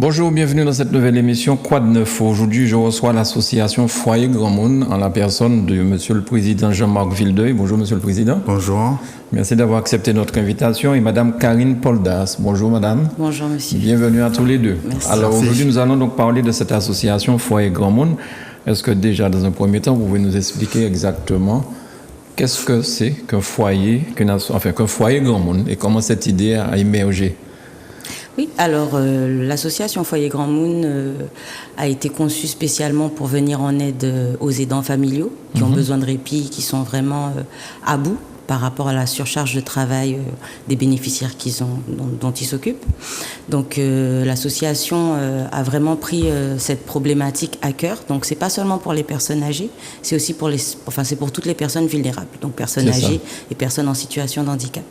Bonjour, bienvenue dans cette nouvelle émission Quoi de neuf. Aujourd'hui, je reçois l'association Foyer Grand Monde en la personne de Monsieur le Président Jean-Marc Vildeuil. Bonjour Monsieur le Président. Bonjour. Merci d'avoir accepté notre invitation. Et Madame Karine Poldas. Bonjour Madame. Bonjour Monsieur. Bienvenue à tous les deux. Merci. Alors aujourd'hui, nous allons donc parler de cette association Foyer Grand Monde. Est-ce que déjà, dans un premier temps, vous pouvez nous expliquer exactement qu'est-ce que c'est qu'un foyer, qu'un foyer Grand Monde et comment cette idée a émergé? Oui, alors l'association Foyer Grand Moon a été conçue spécialement pour venir en aide aux aidants familiaux qui ont besoin de répit, qui sont vraiment à bout par rapport à la surcharge de travail des bénéficiaires dont ils s'occupent. Donc l'association a vraiment pris cette problématique à cœur. Donc c'est pas seulement pour les personnes âgées, c'est aussi c'est pour toutes les personnes vulnérables, donc personnes âgées et personnes en situation de handicap.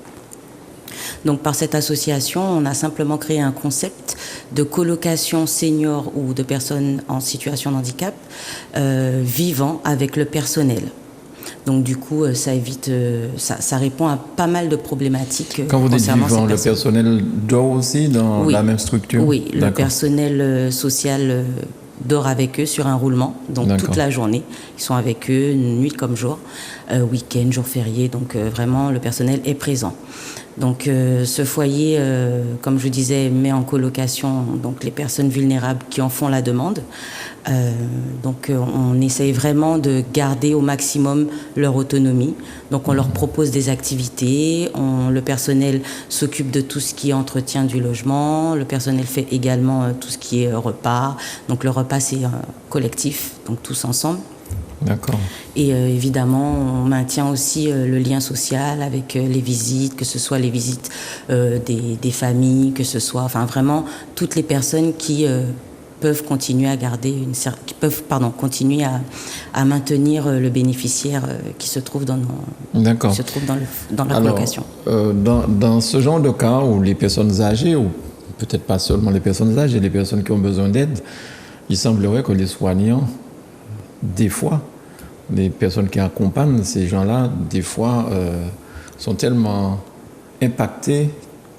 Donc par cette association, on a simplement créé un concept de colocation senior ou de personnes en situation de handicap vivant avec le personnel. Donc du coup, ça répond à pas mal de problématiques. Quand vous dites vivant, le personnel dort aussi dans la même structure? Oui, le personnel social dort avec eux sur un roulement, donc toute la journée. Ils sont avec eux, nuit comme jour, week-end, jour férié, donc vraiment le personnel est présent. Donc ce foyer, comme je disais, met en colocation donc les personnes vulnérables qui en font la demande. Donc on essaye vraiment de garder au maximum leur autonomie. Donc on leur propose des activités, le personnel s'occupe de tout ce qui est entretien du logement, le personnel fait également tout ce qui est repas. Donc le repas c'est collectif, donc tous ensemble. D'accord. Et évidemment, on maintient aussi le lien social avec les visites, que ce soit les visites des familles, que ce soit, enfin vraiment toutes les personnes qui peuvent continuer à continuer à maintenir le bénéficiaire qui se trouve dans la colocation. Dans ce genre de cas où les personnes âgées, ou peut-être pas seulement les personnes âgées, les personnes qui ont besoin d'aide, il semblerait que les soignants, des fois, les personnes qui accompagnent ces gens-là, des fois, sont tellement impactés,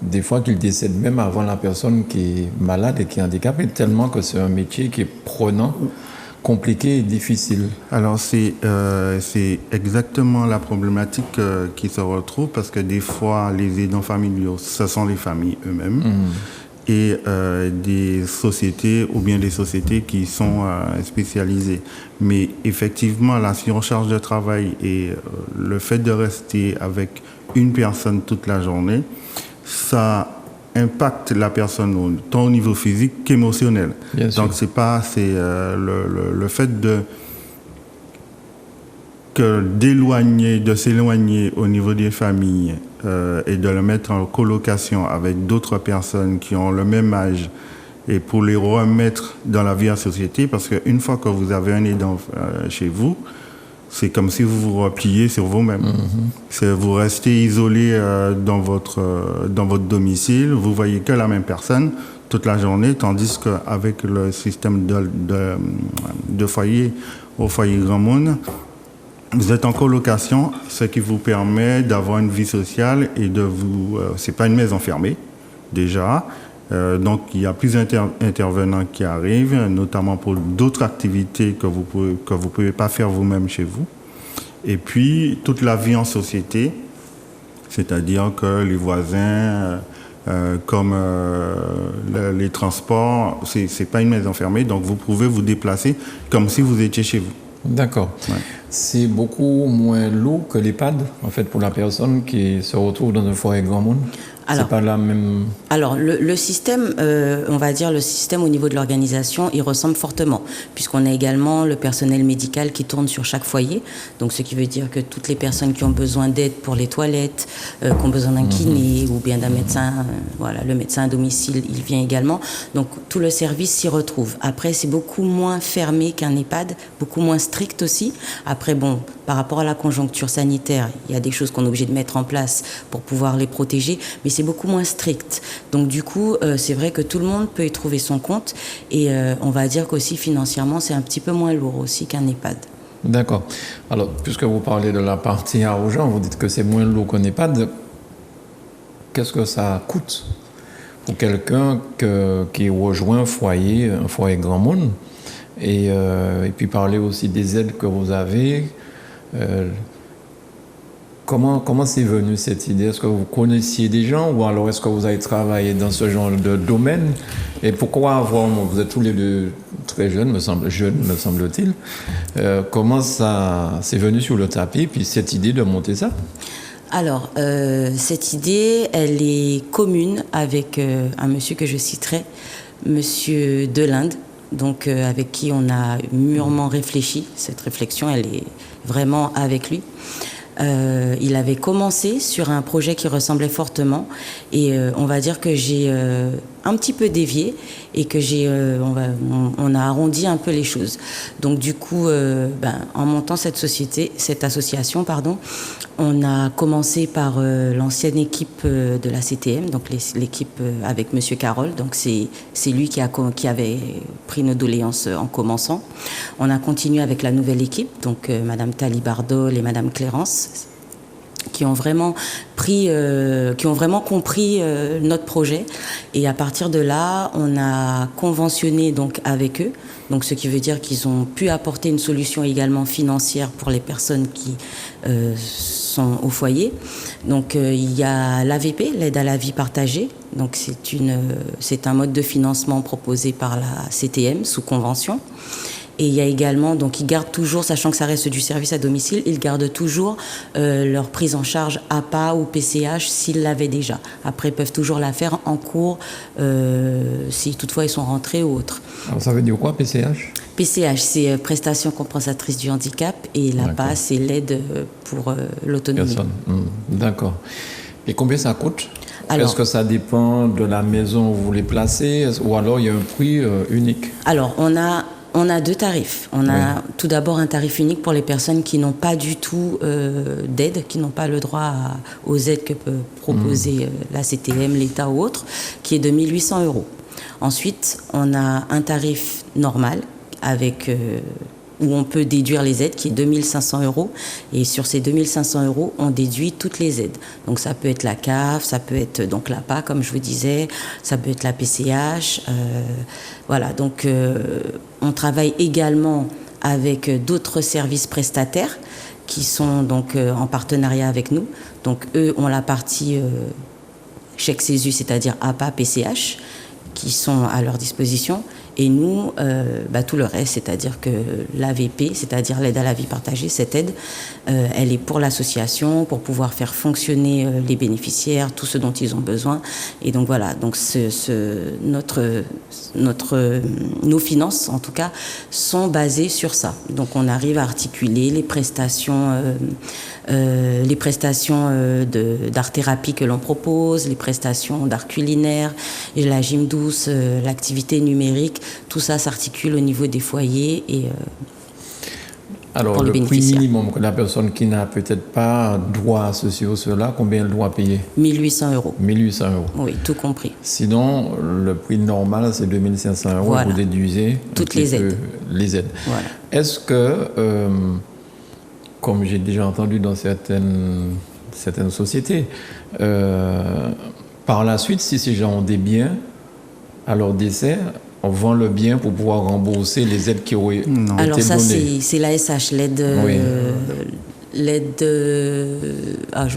des fois qu'ils décèdent même avant la personne qui est malade et qui est handicapée, tellement que c'est un métier qui est prenant, compliqué et difficile. Alors c'est exactement la problématique qui se retrouve, parce que des fois, les aidants familiaux, ce sont les familles eux-mêmes. Et des sociétés ou bien des sociétés qui sont spécialisées. Mais effectivement, la surcharge de travail et le fait de rester avec une personne toute la journée, ça impacte la personne tant au niveau physique qu'émotionnel. Donc c'est le fait de s'éloigner au niveau des familles et de le mettre en colocation avec d'autres personnes qui ont le même âge et pour les remettre dans la vie en société, parce qu'une fois que vous avez un aidant chez vous, c'est comme si vous vous repliez sur vous-même. Vous restez isolé dans votre domicile, vous voyez que la même personne toute la journée, tandis qu'avec le système de foyer au Foyer Grand Monde, vous êtes en colocation, ce qui vous permet d'avoir une vie sociale et c'est pas une maison fermée, déjà. Donc, il y a plus d'intervenants qui arrivent, notamment pour d'autres activités que vous pouvez pas faire vous-même chez vous. Et puis, toute la vie en société, c'est-à-dire que les voisins, comme les transports, c'est pas une maison fermée, donc vous pouvez vous déplacer comme si vous étiez chez vous. D'accord. Ouais. C'est beaucoup moins lourd que l'EHPAD, en fait, pour la personne qui se retrouve dans un foyer Grand Monde. C'est pas la même... Alors, le système, on va dire le système au niveau de l'organisation, il ressemble fortement, puisqu'on a également le personnel médical qui tourne sur chaque foyer. Donc, ce qui veut dire que toutes les personnes qui ont besoin d'aide pour les toilettes, qui ont besoin d'un kiné ou bien d'un médecin, le médecin à domicile, il vient également. Donc, tout le service s'y retrouve. Après, c'est beaucoup moins fermé qu'un EHPAD, beaucoup moins strict aussi. Après, bon, par rapport à la conjoncture sanitaire, il y a des choses qu'on est obligé de mettre en place pour pouvoir les protéger, mais c'est beaucoup moins strict. Donc du coup, c'est vrai que tout le monde peut y trouver son compte et on va dire qu'aussi financièrement, c'est un petit peu moins lourd aussi qu'un EHPAD. D'accord. Alors, puisque vous parlez de la partie argent, vous dites que c'est moins lourd qu'un EHPAD. Qu'est-ce que ça coûte pour quelqu'un qui rejoint un foyer grand monde, et puis parler aussi des aides que vous avez. Comment c'est venu cette idée? Est-ce que vous connaissiez des gens ou alors est-ce que vous avez travaillé dans ce genre de domaine? Et pourquoi vous êtes tous les deux très jeunes, me semble-t-il. Comment ça c'est venu sur le tapis, puis cette idée de monter ça? Alors, cette idée, elle est commune avec un monsieur que je citerai, monsieur Delinde, donc avec qui on a mûrement réfléchi. Cette réflexion, elle est vraiment avec lui. Il avait commencé sur un projet qui ressemblait fortement et on va dire que j'ai un petit peu dévié et que on a arrondi un peu les choses. Donc du coup, en montant cette association, on a commencé par l'ancienne équipe de la CTM, donc l'équipe avec Monsieur Carole. Donc c'est lui qui avait pris nos doléances en commençant. On a continué avec la nouvelle équipe, donc Madame Tali Bardol et Madame Clérance, qui ont vraiment compris notre projet. Et à partir de là, on a conventionné donc avec eux. Donc, ce qui veut dire qu'ils ont pu apporter une solution également financière pour les personnes qui sont au foyer. Donc, il y a l'AVP, l'aide à la vie partagée. Donc, c'est un mode de financement proposé par la CTM sous convention. Et il y a également, donc ils gardent toujours, sachant que ça reste du service à domicile, ils gardent toujours leur prise en charge APA ou PCH s'ils l'avaient déjà. Après, ils peuvent toujours la faire en cours si toutefois ils sont rentrés ou autre. Alors ça veut dire quoi, PCH? PCH, c'est prestation compensatrice du handicap, et l'APA, c'est l'aide pour l'autonomie. D'accord. Et combien ça coûte? Alors, est-ce que ça dépend de la maison où vous les placez, ou alors il y a un prix unique? Alors, on a deux tarifs. On a tout d'abord un tarif unique pour les personnes qui n'ont pas du tout d'aide, qui n'ont pas le droit aux aides que peut proposer la CTM, l'État ou autre, qui est de 1 800 €. Ensuite, on a un tarif normal où on peut déduire les aides, qui est 2 500 €. Et sur ces 2 500 €, on déduit toutes les aides. Donc ça peut être la CAF, ça peut être donc l'APA, comme je vous disais, ça peut être la PCH. Voilà, donc on travaille également avec d'autres services prestataires qui sont donc en partenariat avec nous. Donc eux ont la partie chèque CESU, c'est-à-dire APA, PCH, qui sont à leur disposition. Et nous, tout le reste, c'est-à-dire que l'AVP, c'est-à-dire l'aide à la vie partagée, cette aide, elle est pour l'association, pour pouvoir faire fonctionner les bénéficiaires, tout ce dont ils ont besoin. Et donc voilà, donc nos finances, en tout cas, sont basées sur ça. Donc on arrive à articuler les prestations d'art-thérapie que l'on propose, les prestations d'art culinaire, et la gym douce, l'activité numérique. Tout ça s'articule au niveau des foyers et alors, pour les bénéficiaires. Le prix minimum que la personne qui n'a peut-être pas droit à ceci ou cela, combien elle doit payer? 1 800 €. 1 800 €. Oui, tout compris. Sinon, le prix normal, c'est 2 500 €. Voilà. Vous déduisez toutes les aides. Les aides. Voilà. Est-ce que, comme j'ai déjà entendu dans certaines sociétés, par la suite, si ces gens ont des biens, à leur décès, on vend le bien pour pouvoir rembourser les aides qui auraient été données? Alors ça, c'est l'ASH, l'aide... je ne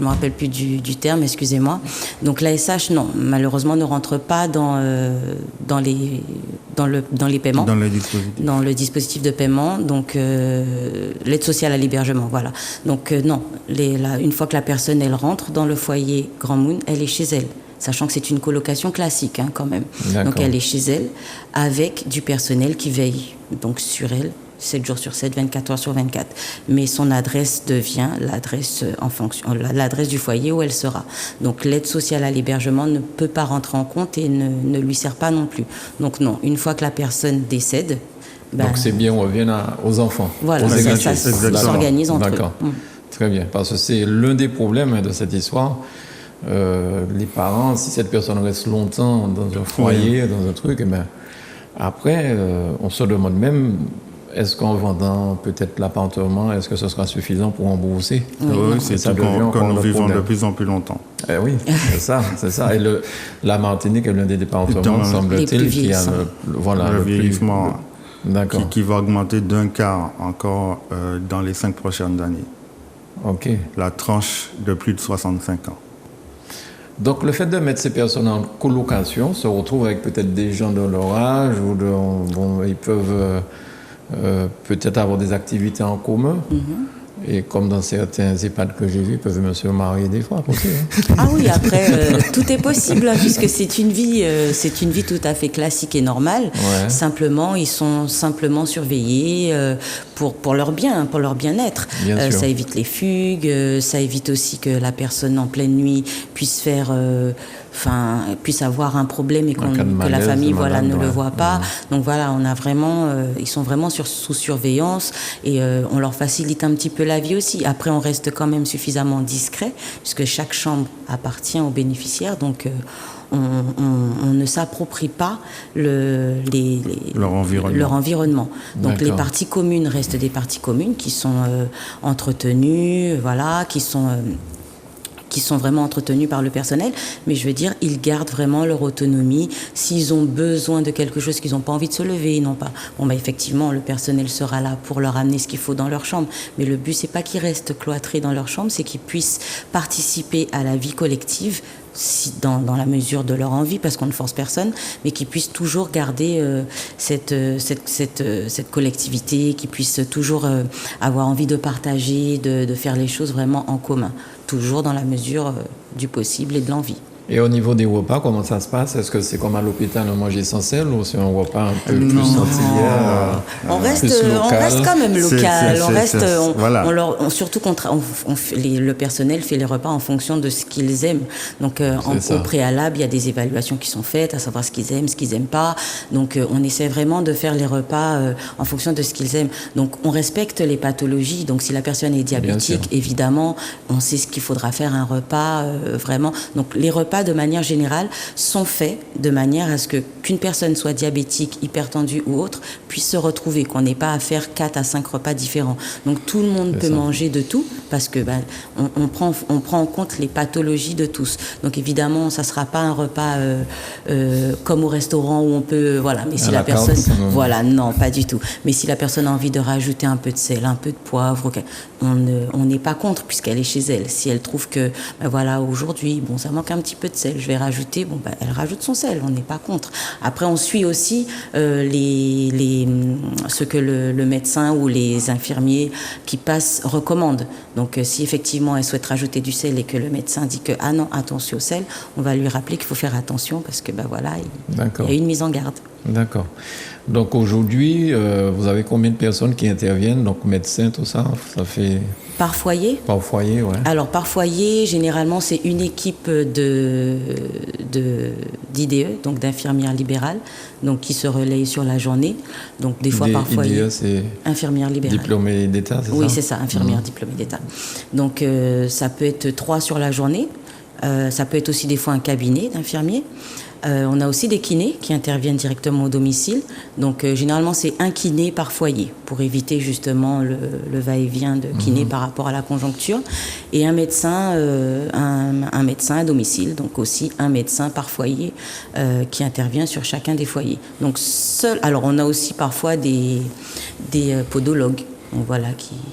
me rappelle plus du terme, excusez-moi. Donc l'ASH, non, malheureusement, ne rentre pas dans les paiements. Dans le dispositif de paiement. Donc l'aide sociale à l'hébergement, voilà. Donc non, une fois que la personne, elle rentre dans le foyer Grand Moon, elle est chez elle. Sachant que c'est une colocation classique quand même. D'accord. Donc elle est chez elle avec du personnel qui veille donc sur elle 7 jours sur 7, 24 heures sur 24. Mais son adresse devient l'adresse du foyer où elle sera. Donc l'aide sociale à l'hébergement ne peut pas rentrer en compte et ne lui sert pas non plus. Donc non, une fois que la personne décède... donc c'est bien, on revient aux enfants. Voilà, ça s'organise entre eux. D'accord, très bien. Parce que c'est l'un des problèmes de cette histoire. Les parents, si cette personne reste longtemps dans un foyer, dans un truc, après, on se demande même est-ce qu'en vendant peut-être l'appartement, est-ce que ce sera suffisant pour rembourser? Oui, c'est ça que nous vivons de plus en plus longtemps. Oui, c'est ça. Et la Martinique est l'un des départements, semble-t-il, qui a le vieillissement qui va augmenter d'un quart encore dans les 5 prochaines années. OK. La tranche de plus de 65 ans. Donc, le fait de mettre ces personnes en colocation, se retrouve avec peut-être des gens de leur âge, ou ils peuvent peut-être avoir des activités en commun. Et comme dans certains EHPAD que j'ai vus, ils peuvent même se marier des fois aussi. Ah oui, après, tout est possible, puisque c'est une vie tout à fait classique et normale. Ouais. Simplement, ils sont simplement surveillés pour leur bien, pour leur bien-être. Ça évite les fugues, ça évite aussi que la personne en pleine nuit puisse puisse avoir un problème et que la famille ne le voit pas. Donc voilà, on a vraiment, ils sont vraiment sous surveillance et on leur facilite un petit peu la vie aussi. Après, on reste quand même suffisamment discret puisque chaque chambre appartient aux bénéficiaires. Donc on ne s'approprie pas leur environnement. Donc les parties communes restent des parties communes qui sont entretenues, qui sont vraiment entretenus par le personnel, mais je veux dire, ils gardent vraiment leur autonomie. S'ils ont besoin de quelque chose, qu'ils n'ont pas envie de se lever, ils n'ont pas... effectivement, le personnel sera là pour leur amener ce qu'il faut dans leur chambre. Mais le but, c'est pas qu'ils restent cloîtrés dans leur chambre, c'est qu'ils puissent participer à la vie collective, dans la mesure de leur envie, parce qu'on ne force personne, mais qu'ils puissent toujours garder cette collectivité, qu'ils puissent toujours avoir envie de partager, de faire les choses vraiment en commun, toujours dans la mesure du possible et de l'envie. Et au niveau des repas, comment ça se passe? Est-ce que c'est comme à l'hôpital, on mange essentiel, ou c'est un repas un peu plus santillère? On reste quand même local. Surtout le personnel fait les repas en fonction de ce qu'ils aiment. Donc au préalable, il y a des évaluations qui sont faites, à savoir ce qu'ils aiment pas. Donc on essaie vraiment de faire les repas en fonction de ce qu'ils aiment. Donc on respecte les pathologies. Donc si la personne est diabétique, évidemment, on sait ce qu'il faudra faire un repas vraiment. Donc les repas de manière générale sont faits de manière à ce qu'une personne soit diabétique, hypertendue ou autre puisse se retrouver, qu'on n'ait pas à faire 4 à 5 repas différents. Donc tout le monde peut manger de tout parce que on prend en compte les pathologies de tous. Donc évidemment, ça sera pas un repas comme au restaurant où on peut mais si la personne non, pas du tout. Mais si la personne a envie de rajouter un peu de sel, un peu de poivre, on n'est pas contre puisqu'elle est chez elle. Si elle trouve que aujourd'hui, ça manque un petit peu de sel, je vais rajouter, elle rajoute son sel, on n'est pas contre. Après, on suit aussi ce que le médecin ou les infirmiers qui passent recommandent. Donc, si effectivement elle souhaite rajouter du sel et que le médecin dit que non, attention au sel, on va lui rappeler qu'il faut faire attention parce que il y a une mise en garde. D'accord. Donc aujourd'hui, vous avez combien de personnes qui interviennent? Donc médecins, tout ça, ça fait... Par foyer? Par foyer, ouais. Alors par foyer, généralement c'est une équipe d'IDE, donc d'infirmières libérales, donc qui se relaye sur la journée. Donc des fois par foyer. IDE, c'est infirmière libérale. Diplômée d'État, c'est ça? Oui, c'est ça, infirmière diplômée d'État. Donc ça peut être 3 sur la journée. Ça peut être aussi des fois un cabinet d'infirmiers. On a aussi des kinés qui interviennent directement au domicile. Donc, généralement, c'est un kiné par foyer pour éviter justement le va-et-vient de kiné par rapport à la conjoncture. Et un médecin, un médecin à domicile, donc aussi un médecin par foyer qui intervient sur chacun des foyers. Donc, alors, on a aussi parfois des podologues, donc,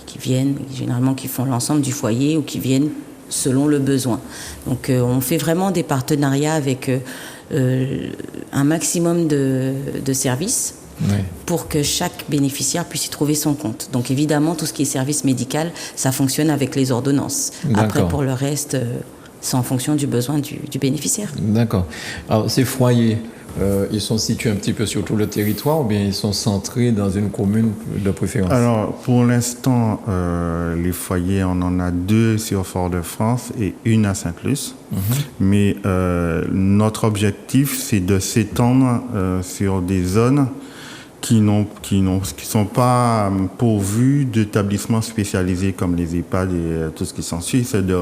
qui viennent, généralement qui font l'ensemble du foyer ou qui viennent selon le besoin. Donc, on fait vraiment des partenariats avec... un maximum de services pour que chaque bénéficiaire puisse y trouver son compte. Donc évidemment, tout ce qui est service médical, ça fonctionne avec les ordonnances. Après, pour le reste, c'est en fonction du besoin du bénéficiaire. D'accord. Alors, ces foyers, ils sont situés un petit peu sur tout le territoire ou bien ils sont centrés dans une commune de préférence? Alors, pour l'instant, les foyers, on en a 2 sur Fort-de-France et 1 à Sainte-Luce. Mais notre objectif, c'est de s'étendre sur des zones qui sont pas pourvues d'établissements spécialisés comme les EHPAD et tout ce qui s'ensuit. C'est de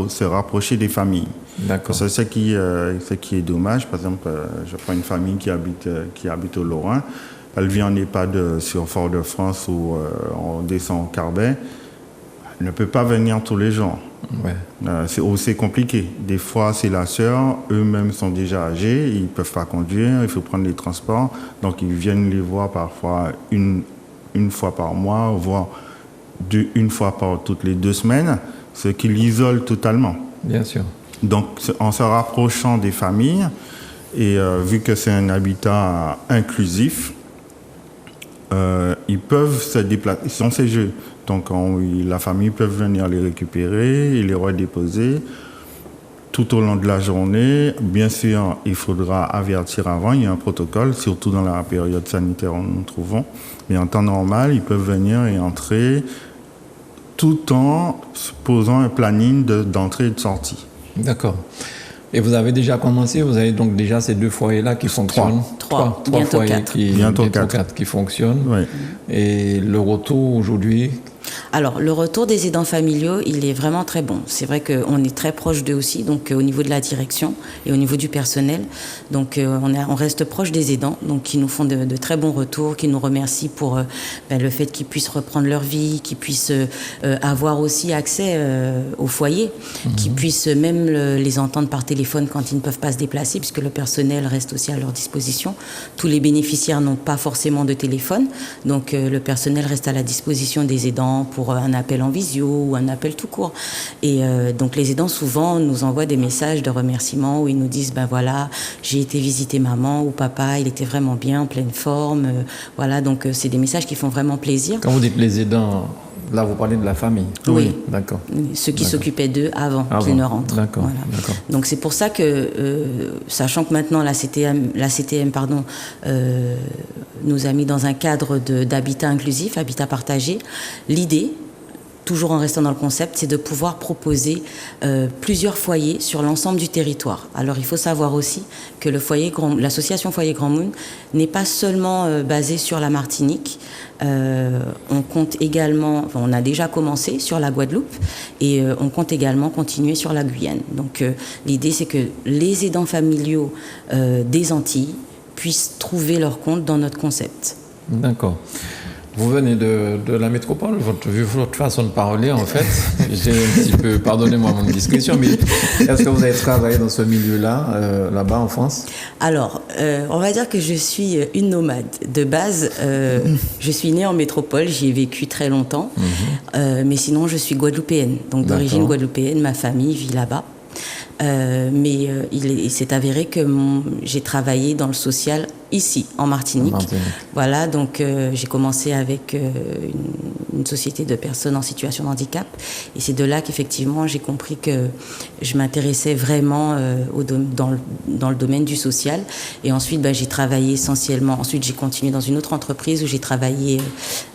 se rapprocher des familles. D'accord. C'est ce qui est dommage. Par exemple, je prends une famille qui habite au Lorrain. elle vit en EHPAD sur Fort-de-France ou on descend au Carbet, elle ne peut pas venir tous les jours. Ouais. C'est compliqué. Des fois, c'est la sœur, eux-mêmes sont déjà âgés, ils ne peuvent pas conduire, il faut prendre les transports. Donc, ils viennent les voir parfois une fois par mois, voire une fois par toutes les 2 semaines, ce qui l'isole totalement. Bien sûr. Donc, en se rapprochant des familles, et vu que c'est un habitat inclusif, ils peuvent se déplacer, ils sont ces jeux. Donc, la famille peut venir les récupérer et les redéposer tout au long de la journée. Bien sûr, il faudra avertir avant, il y a un protocole, surtout dans la période sanitaire où nous nous trouvons. Mais en temps normal, ils peuvent venir et entrer tout en posant un planning d'entrée et de sortie. D'accord. Et vous avez déjà commencé, vous avez donc déjà ces 2 foyers-là qui fonctionnent. Trois. Trois Bientôt foyers 4. Bientôt 4 qui fonctionnent. Oui. Et le retour aujourd'hui? Alors, le retour des aidants familiaux, il est vraiment très bon. C'est vrai qu'on est très proche d'eux aussi, donc au niveau de la direction et au niveau du personnel. Donc, on reste proche des aidants, donc qui nous font de très bons retours, qui nous remercient pour le fait qu'ils puissent reprendre leur vie, qu'ils puissent avoir aussi accès au foyer, qu'ils puissent même les entendre par téléphone quand ils ne peuvent pas se déplacer, puisque le personnel reste aussi à leur disposition. Tous les bénéficiaires n'ont pas forcément de téléphone, donc le personnel reste à la disposition des aidants pour un appel en visio ou un appel tout court. Et donc les aidants souvent nous envoient des messages de remerciements où ils nous disent voilà, j'ai été visiter maman ou papa, il était vraiment bien, en pleine forme. Voilà, donc c'est des messages qui font vraiment plaisir. Quand vous dites les aidants, là vous parlez de la famille? Oui. D'accord. Ceux qui s'occupaient d'eux avant qu'ils ne rentrent. D'accord. Voilà. D'accord. Donc c'est pour ça que, sachant que maintenant la CTM nous a mis dans un cadre d'habitat inclusif, habitat partagé, l'idée, toujours en restant dans le concept, c'est de pouvoir proposer plusieurs foyers sur l'ensemble du territoire. Alors il faut savoir aussi que l'association Foyer Grand Moon n'est pas seulement basée sur la Martinique. On compte également, on a déjà commencé sur la Guadeloupe et on compte également continuer sur la Guyane. Donc l'idée, c'est que les aidants familiaux des Antilles puissent trouver leur compte dans notre concept. D'accord. Vous venez de la métropole, votre façon de parler, en fait, j'ai un petit peu, pardonnez-moi mon discrétion, mais est-ce que vous avez travaillé dans ce milieu-là, là-bas en France? Alors, on va dire que je suis une nomade. De base, je suis née en métropole, j'y ai vécu très longtemps, mais sinon je suis guadeloupéenne, donc d'origine guadeloupéenne, ma famille vit là-bas. Mais il s'est avéré que j'ai travaillé dans le social ici, en Martinique. Voilà, donc j'ai commencé avec une société de personnes en situation de handicap. Et c'est de là qu'effectivement, j'ai compris que je m'intéressais vraiment dans le domaine du social. Et ensuite, j'ai travaillé essentiellement... Ensuite, j'ai continué dans une autre entreprise où j'ai travaillé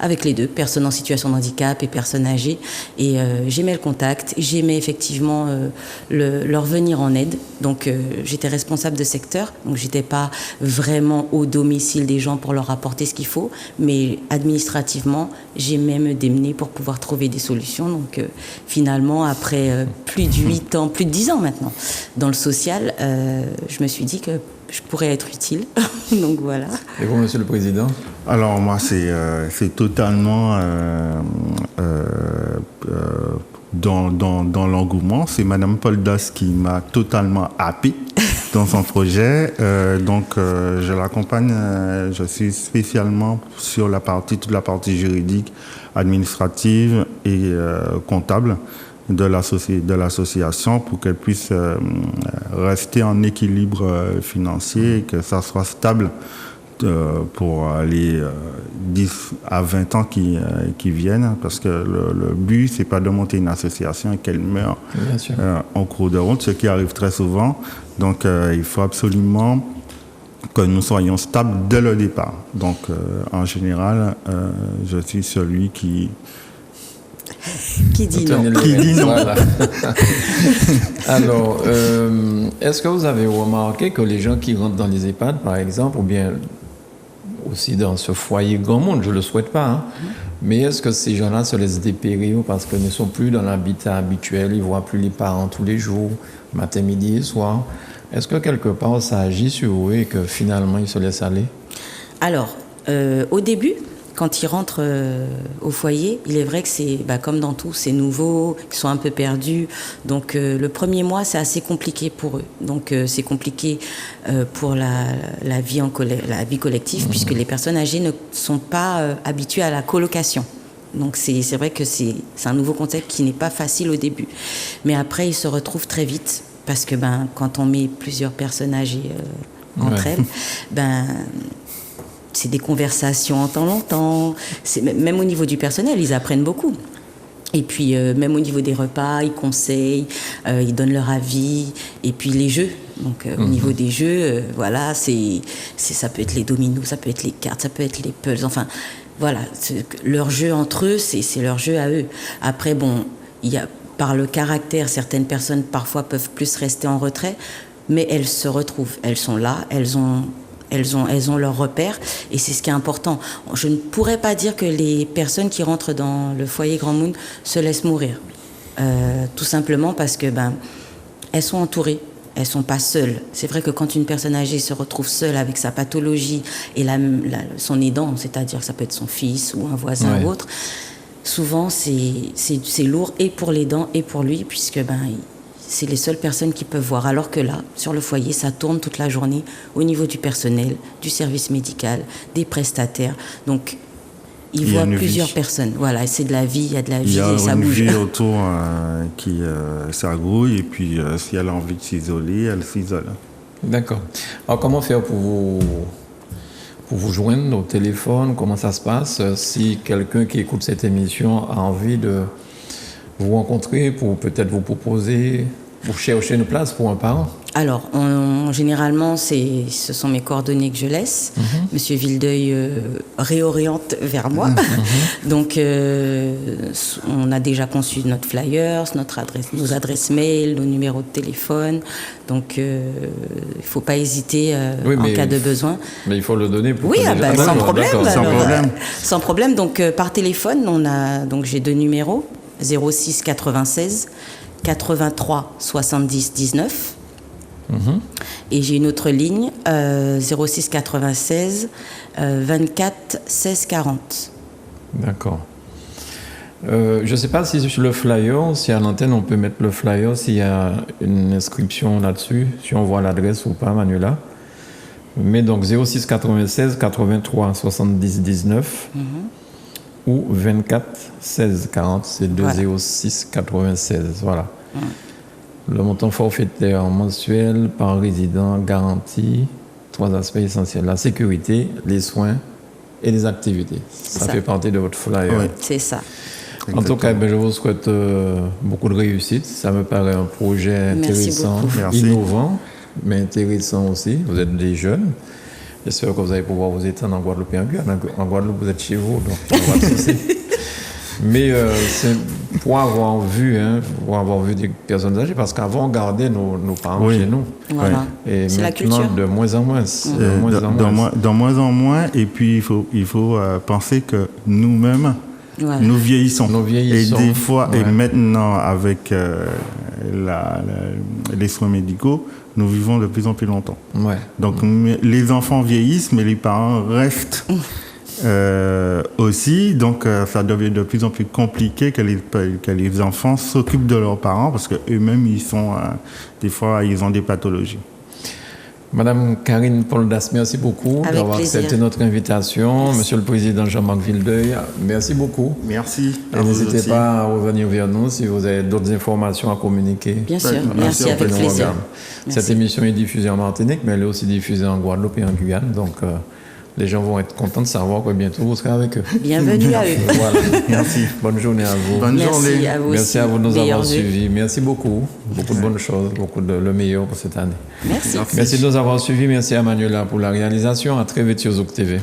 avec les deux, personnes en situation de handicap et personnes âgées. Et j'aimais le contact, j'aimais effectivement leur venir en aide. Donc, j'étais responsable de secteur. Donc, j'étais pas vraiment au domicile des gens pour leur apporter ce qu'il faut, mais administrativement, j'aimais me démener pour pouvoir trouver des solutions. Donc, finalement, après plus de 8 ans, plus de 10 ans maintenant, dans le social, je me suis dit que je pourrais être utile. Donc, voilà. Et vous, Monsieur le Président? Alors, moi, c'est totalement... dans l'engouement, c'est Madame Poldas qui m'a totalement happé dans son projet. Donc, je l'accompagne. Je suis spécialement sur toute la partie juridique, administrative et comptable de l'association pour qu'elle puisse rester en équilibre financier et que ça soit stable pour les 10 à 20 ans qui viennent, parce que le but, c'est pas de monter une association et qu'elle meure en cours de route, ce qui arrive très souvent. Donc, il faut absolument que nous soyons stables dès le départ. Donc, en général, je suis celui qui dit non. Qui dit non. Voilà. Alors, est-ce que vous avez remarqué que les gens qui rentrent dans les EHPAD, par exemple, ou bien aussi dans ce foyer grand monde, je ne le souhaite pas, mais est-ce que ces gens-là se laissent dépérir parce qu'ils ne sont plus dans l'habitat habituel, ils ne voient plus les parents tous les jours, matin, midi et soir? Est-ce que quelque part ça agit sur eux et que finalement ils se laissent aller? Alors, Au début, quand ils rentrent au foyer, il est vrai que c'est comme dans tout, c'est nouveau, ils sont un peu perdus. Donc le premier mois, c'est assez compliqué pour eux. Donc c'est compliqué pour la vie collective, puisque les personnes âgées ne sont pas habituées à la colocation. Donc c'est vrai que c'est un nouveau concept qui n'est pas facile au début. Mais après, ils se retrouvent très vite, parce que quand on met plusieurs personnes âgées entre elles, c'est des conversations en temps longtemps. Même au niveau du personnel, ils apprennent beaucoup. Et puis, même au niveau des repas, ils conseillent, ils donnent leur avis. Et puis, les jeux. Donc, au niveau des jeux, voilà, ça peut être les dominos, ça peut être les cartes, ça peut être les puzzles. Enfin, voilà, leur jeu entre eux, c'est leur jeu à eux. Après, bon, par le caractère, certaines personnes, parfois, peuvent plus rester en retrait. Mais elles se retrouvent. Elles sont là, elles ont leurs repères, et c'est ce qui est important. Je ne pourrais pas dire que les personnes qui rentrent dans le foyer Grand Moon se laissent mourir. Tout simplement parce que elles sont entourées, elles sont pas seules. C'est vrai que quand une personne âgée se retrouve seule avec sa pathologie et son aidant, c'est-à-dire que ça peut être son fils ou un voisin ou autre, souvent c'est lourd et pour l'aidant et pour lui, puisque c'est les seules personnes qui peuvent voir. Alors que là, sur le foyer, ça tourne toute la journée au niveau du personnel, du service médical, des prestataires. Donc, ils voient plusieurs personnes. Voilà, c'est de la vie, il y a de la vie et ça bouge. Il y a une vie autour qui s'agrouille, et puis si elle a envie de s'isoler, elle s'isole. D'accord. Alors, comment faire pour vous joindre au téléphone? Comment ça se passe? Si quelqu'un qui écoute cette émission a envie de vous rencontrer pour peut-être vous proposer, vous chercher une place pour un parent? Alors, généralement, ce sont mes coordonnées que je laisse. Monsieur Vildeuil réoriente vers moi. Donc, on a déjà conçu notre flyers, nos adresses mail, nos numéros de téléphone. Donc, il ne faut pas hésiter en cas de besoin. Mais il faut le donner pour sans problème. Sans problème. Sans problème. Donc, par téléphone, j'ai 2 numéros, 06 96 83 70 19. Et j'ai une autre ligne, 06 96 24 16 40. D'accord. Je ne sais pas si sur le flyer, si à l'antenne on peut mettre le flyer, s'il y a une inscription là-dessus, si on voit l'adresse ou pas, Manuela. Mais donc 06 96 83 70 19 ou 24 16 40, c'est 206 96. Voilà. Le montant forfaitaire mensuel par résident garantit 3 aspects essentiels: la sécurité, les soins et les activités. Ça fait partie de votre flyer. Oui, c'est ça. Exactement. En tout cas, je vous souhaite beaucoup de réussite. Ça me paraît un projet intéressant, innovant, mais intéressant aussi. Vous êtes des jeunes. J'espère que vous allez pouvoir vous étendre en Guadeloupe et en Guyane. En Guadeloupe, vous êtes chez vous, donc il n'y a pas de souci. Mais c'est pour avoir vu des personnes âgées, parce qu'avant on gardait nos parents chez nous. Voilà. Et c'est maintenant, la culture. de moins en moins. De moins en moins. Et puis il faut penser que nous-mêmes, nous vieillissons. Et des fois, et maintenant avec les soins médicaux, nous vivons de plus en plus longtemps. Donc les enfants vieillissent, mais les parents restent. Aussi, donc ça devient de plus en plus compliqué que les enfants s'occupent de leurs parents, parce qu'eux-mêmes, des fois, ils ont des pathologies. Madame Karine Poldas, merci beaucoup d'avoir accepté notre invitation. Merci. Monsieur le Président Jean-Marc Vildeuil, merci beaucoup. Merci. Et n'hésitez pas à revenir vers nous si vous avez d'autres informations à communiquer. Bien sûr, merci, avec plaisir. Cette émission est diffusée en Martinique, mais elle est aussi diffusée en Guadeloupe et en Guyane, donc les gens vont être contents de savoir que bientôt vous serez avec eux. Bienvenue à eux. Voilà. Merci. Bonne journée à vous. Bonne journée. À vous Merci aussi. à vous de nous avoir Meilleurs suivis. Merci beaucoup. Beaucoup de bonnes choses, le meilleur pour cette année. Merci. Merci de nous avoir suivis. Merci à Manuela pour la réalisation. À très vite sur Zouk TV.